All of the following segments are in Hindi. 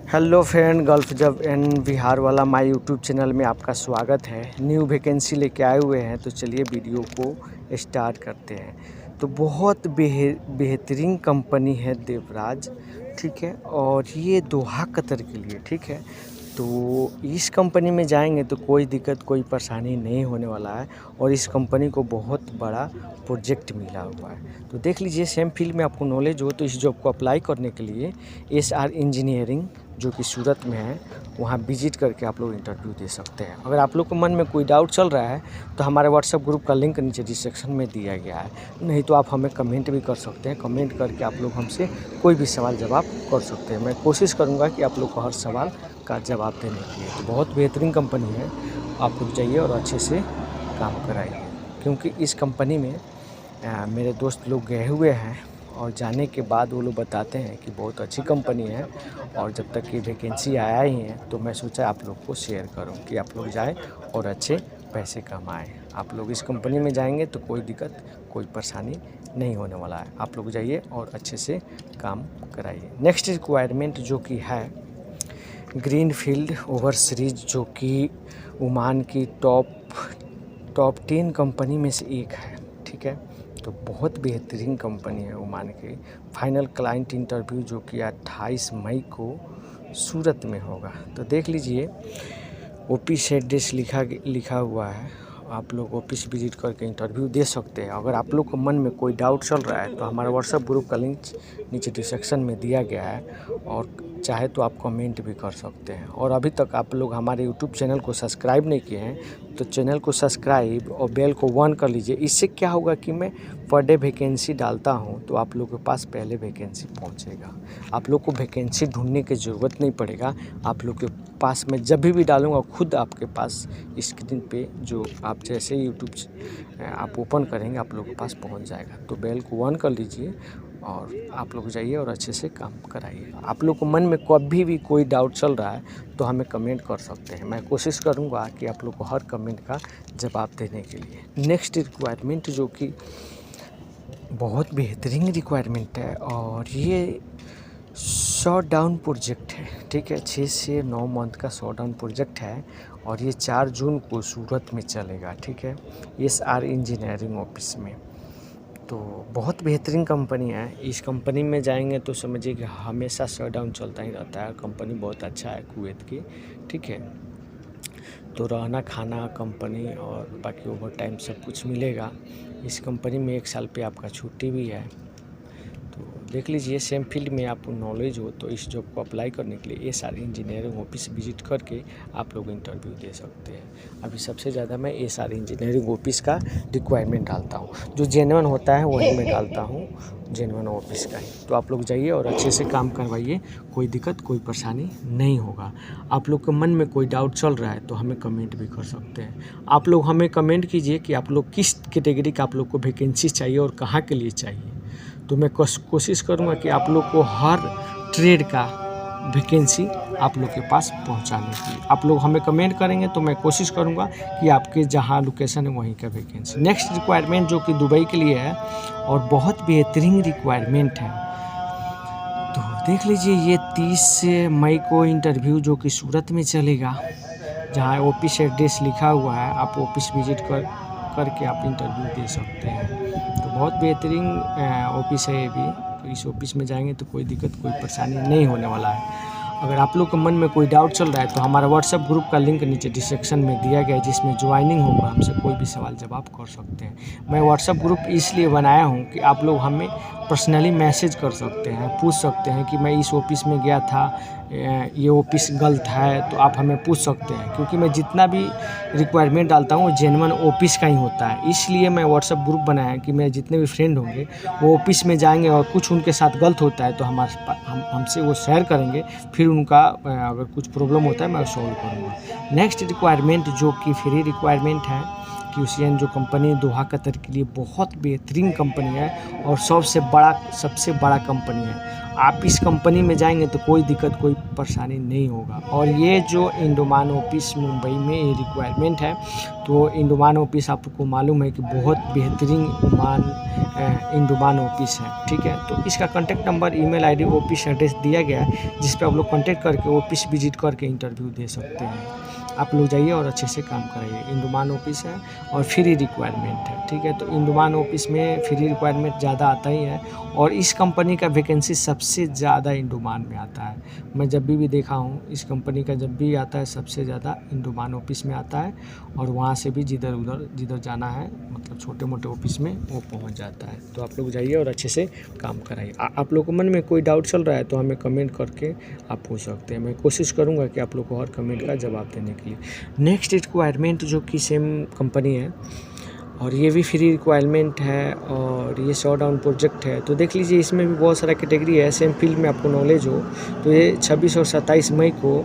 हेलो फ्रेंड, गल्फ जब एंड बिहार वाला माय यूट्यूब चैनल में आपका स्वागत है। न्यू वैकेंसी लेके आए हुए हैं, तो चलिए वीडियो को स्टार्ट करते हैं। तो बहुत बेहतरीन कंपनी है देवराज, ठीक है। और ये दोहा कतर के लिए, ठीक है। तो इस कंपनी में जाएंगे तो कोई दिक्कत कोई परेशानी नहीं होने वाला है। और इस कंपनी को बहुत बड़ा प्रोजेक्ट मिला हुआ है। तो देख लीजिए, सेम फील्ड में आपको नॉलेज हो तो इस जॉब को अप्लाई करने के लिए SR इंजीनियरिंग जो कि सूरत में है, वहाँ विजिट करके आप लोग इंटरव्यू दे सकते हैं। अगर आप लोग को मन में कोई डाउट चल रहा है तो हमारे व्हाट्सएप ग्रुप का लिंक नीचे डिस्क्रिप्शन में दिया गया है, नहीं तो आप हमें कमेंट भी कर सकते हैं। कमेंट करके आप लोग हमसे कोई भी सवाल जवाब कर सकते हैं। मैं कोशिश करूँगा कि आप लोग को हर सवाल का जवाब देने के लिए। तो बहुत बेहतरीन कंपनी है, आप लोग जाइए और अच्छे से काम कराइए। क्योंकि इस कंपनी में मेरे दोस्त लोग गए हुए हैं और जाने के बाद वो लोग बताते हैं कि बहुत अच्छी कंपनी है। और जब तक कि वैकेंसी आया ही है तो मैं सोचा आप लोग को शेयर करूं कि आप लोग जाएं और अच्छे पैसे कमाएं। आप लोग इस कंपनी में जाएंगे तो कोई दिक्कत कोई परेशानी नहीं होने वाला है। आप लोग जाइए और अच्छे से काम कराइए। नेक्स्ट रिक्वायरमेंट जो कि है ग्रीन फील्ड ओवरसीज, जो कि ओमान की टॉप 10 कंपनी में से एक है, ठीक है। तो बहुत बेहतरीन कंपनी है ओमान की। फाइनल क्लाइंट इंटरव्यू जो कि 28 मई को सूरत में होगा। तो देख लीजिए, ऑफिस एड्रेस लिखा हुआ है। आप लोग ऑफिस विजिट करके इंटरव्यू दे सकते हैं। अगर आप लोग को मन में कोई डाउट चल रहा है तो हमारे व्हाट्सएप ग्रुप का लिंक नीचे डिस्क्रिप्शन में दिया गया है, और चाहे तो आप कमेंट भी कर सकते हैं। और अभी तक आप लोग हमारे यूट्यूब चैनल को सब्सक्राइब नहीं किए हैं तो चैनल को सब्सक्राइब और बेल को ऑन कर लीजिए। इससे क्या होगा कि मैं पर डे वैकेंसी डालता हूं तो आप लोग के पास पहले वैकेंसी पहुंचेगा। आप लोग को वैकेंसी ढूंढने की ज़रूरत नहीं पड़ेगा। आप लोग के पास मैं जब भी डालूंगा खुद आपके पास स्क्रीन पे, जो आप जैसे यूट्यूब आप ओपन करेंगे आप लोग के पास पहुंच जाएगा। तो बेल को ऑन कर लीजिए और आप लोग जाइए और अच्छे से काम कराइए। आप लोग को मन में कभी भी कोई डाउट चल रहा है तो हमें कमेंट कर सकते हैं। मैं कोशिश करूंगा कि आप लोग को हर कमेंट का जवाब देने के लिए। नेक्स्ट रिक्वायरमेंट जो कि बहुत बेहतरीन रिक्वायरमेंट है, और ये शॉट डाउन प्रोजेक्ट है, ठीक है। 6 से 9 मंथ का शॉट डाउन प्रोजेक्ट है और ये 4 जून को सूरत में चलेगा, ठीक है। SR इंजीनियरिंग ऑफिस में। तो बहुत बेहतरीन कंपनी है। इस कंपनी में जाएंगे तो समझिए कि हमेशा शट डाउन चलता ही रहता है। कंपनी बहुत अच्छा है कुवैत की, ठीक है। तो रहना खाना कंपनी और बाकी ओवर टाइम सब कुछ मिलेगा। इस कंपनी में 1 साल पे आपका छुट्टी भी है। तो देख लीजिए, सेम फील्ड में आपको नॉलेज हो तो इस जॉब को अप्लाई करने के लिए SR इंजीनियरिंग ऑफिस विजिट करके आप लोग इंटरव्यू दे सकते हैं। अभी सबसे ज़्यादा मैं SR इंजीनियरिंग ऑफिस का रिक्वायरमेंट डालता हूँ, जो जेन्युइन होता है वही मैं डालता हूँ, जेन्युइन ऑफिस का ही। तो आप लोग जाइए और अच्छे से काम करवाइए, कोई दिक्कत कोई परेशानी नहीं होगा। आप लोग के मन में कोई डाउट चल रहा है तो हमें कमेंट भी कर सकते हैं। आप लोग हमें कमेंट कीजिए कि आप लोग किस कैटेगरी का आप लोग को वैकेंसी चाहिए और कहाँ के लिए चाहिए। तो मैं कोशिश करूँगा कि आप लोग को हर ट्रेड का वैकेंसी आप लोग के पास पहुंचाने की। आप लोग हमें कमेंट करेंगे तो मैं कोशिश करूंगा कि आपके जहां लोकेशन है वहीं का वैकेंसी। नेक्स्ट रिक्वायरमेंट जो कि दुबई के लिए है और बहुत बेहतरीन रिक्वायरमेंट है। तो देख लीजिए, ये 30 मई को इंटरव्यू जो कि सूरत में चलेगा, जहाँ ऑफिस एड्रेस लिखा हुआ है। आप ऑफिस विजिट करके आप इंटरव्यू दे सकते हैं। तो बहुत बेहतरीन ऑफिस है ये भी। तो इस ऑफिस में जाएंगे तो कोई दिक्कत कोई परेशानी नहीं होने वाला है। अगर आप लोग के मन में कोई डाउट चल रहा है तो हमारा व्हाट्सएप ग्रुप का लिंक नीचे डिस्क्रिप्शन में दिया गया है, जिसमें ज्वाइनिंग होगा। हमसे कोई भी सवाल जवाब कर सकते हैं। मैं व्हाट्सएप ग्रुप इसलिए बनाया हूँ कि आप लोग हमें पर्सनली मैसेज कर सकते हैं, पूछ सकते हैं कि मैं इस ऑफिस में गया था, ये ऑफिस गलत है, तो आप हमें पूछ सकते हैं। क्योंकि मैं जितना भी रिक्वायरमेंट डालता हूँ वो जेन्युइन ऑफिस का ही होता है। इसलिए मैं व्हाट्सएप ग्रुप बनाया है कि मेरे जितने भी फ्रेंड होंगे वो ऑफिस में जाएंगे और कुछ उनके साथ गलत होता है तो हमसे वो शेयर करेंगे। फिर उनका अगर कुछ प्रॉब्लम होता है मैं सॉल्व करूँगा। नेक्स्ट रिक्वायरमेंट जो कि फ्री रिक्वायरमेंट है, QCN जो कंपनी दोहा कतर के लिए बहुत बेहतरीन कंपनी है और सबसे बड़ा कंपनी है। आप इस कंपनी में जाएंगे तो कोई दिक्कत कोई परेशानी नहीं होगा। और ये जो इंडोमान ऑफिस मुंबई में ये रिक्वायरमेंट है, तो इंडोमान ऑफिस आपको मालूम है कि बहुत बेहतरीन इंडोमान ऑफिस है, ठीक है। तो इसका contact number, email ID, office address दिया गया है, जिस पर आप लोग कॉन्टैक्ट करके ऑफिस विजिट करके इंटरव्यू दे सकते हैं। आप लोग जाइए और अच्छे से काम कराइए। इंडोमान ऑफिस है और फ्री रिक्वायरमेंट है, ठीक है। तो इंडोमान ऑफिस में फ्री रिक्वायरमेंट ज़्यादा आता ही है, और इस कंपनी का वैकेंसी सबसे ज़्यादा इंडोमान में आता है। मैं जब भी देखा हूँ, इस कंपनी का जब भी आता है सबसे ज़्यादा इंडोमान ऑफिस में आता है, और वहाँ से भी जिधर जाना है, मतलब छोटे मोटे ऑफिस में वो पहुँच जाता है। तो आप लोग जाइए और अच्छे से काम कराइए। आप लोग को मन में कोई डाउट चल रहा है तो हमें कमेंट करके आप पूछ सकते हैं। मैं कोशिश करूँगा कि आप लोग को हर कमेंट का जवाब देने के लिए। नेक्स्ट रिक्वायरमेंट जो कि सेम कंपनी है, और ये भी फ्री रिक्वायरमेंट है, और ये शॉट डाउन प्रोजेक्ट है। तो देख लीजिए, इसमें भी बहुत सारा कैटेगरी है। सेम फील्ड में आपको नॉलेज हो तो ये 26 और 27 मई को,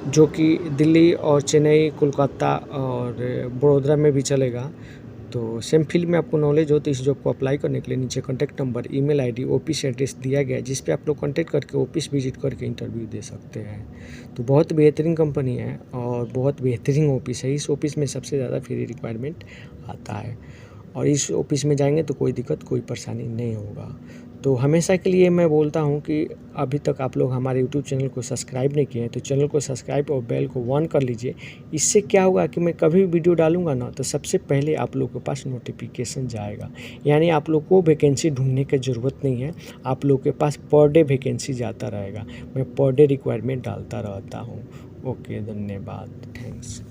जो कि दिल्ली और चेन्नई, कोलकाता और बड़ौदा में भी चलेगा। तो सेम फील्ड में आपको नॉलेज हो तो इस जॉब को अप्लाई करने के लिए नीचे contact number, email ID, office address दिया गया है, जिस पे आप लोग कॉन्टैक्ट करके ऑफिस विजिट करके इंटरव्यू दे सकते हैं। तो बहुत बेहतरीन कंपनी है और बहुत बेहतरीन ऑफिस है। इस ऑफिस में सबसे ज़्यादा फ्री रिक्वायरमेंट आता है, और इस ऑफिस में जाएंगे तो कोई दिक्कत कोई परेशानी नहीं होगा। तो हमेशा के लिए मैं बोलता हूं कि अभी तक आप लोग हमारे यूट्यूब चैनल को सब्सक्राइब नहीं किए हैं तो चैनल को सब्सक्राइब और बेल को ऑन कर लीजिए। इससे क्या होगा कि मैं कभी भी वीडियो डालूंगा ना, तो सबसे पहले आप लोग के पास नोटिफिकेशन जाएगा। यानी आप लोग को वैकेंसी ढूंढने की ज़रूरत नहीं है, आप लोग के पास पर डे वैकेंसी जाता रहेगा। मैं पर डे रिक्वायरमेंट डालता रहता हूँ। ओके, धन्यवाद, थैंक्स।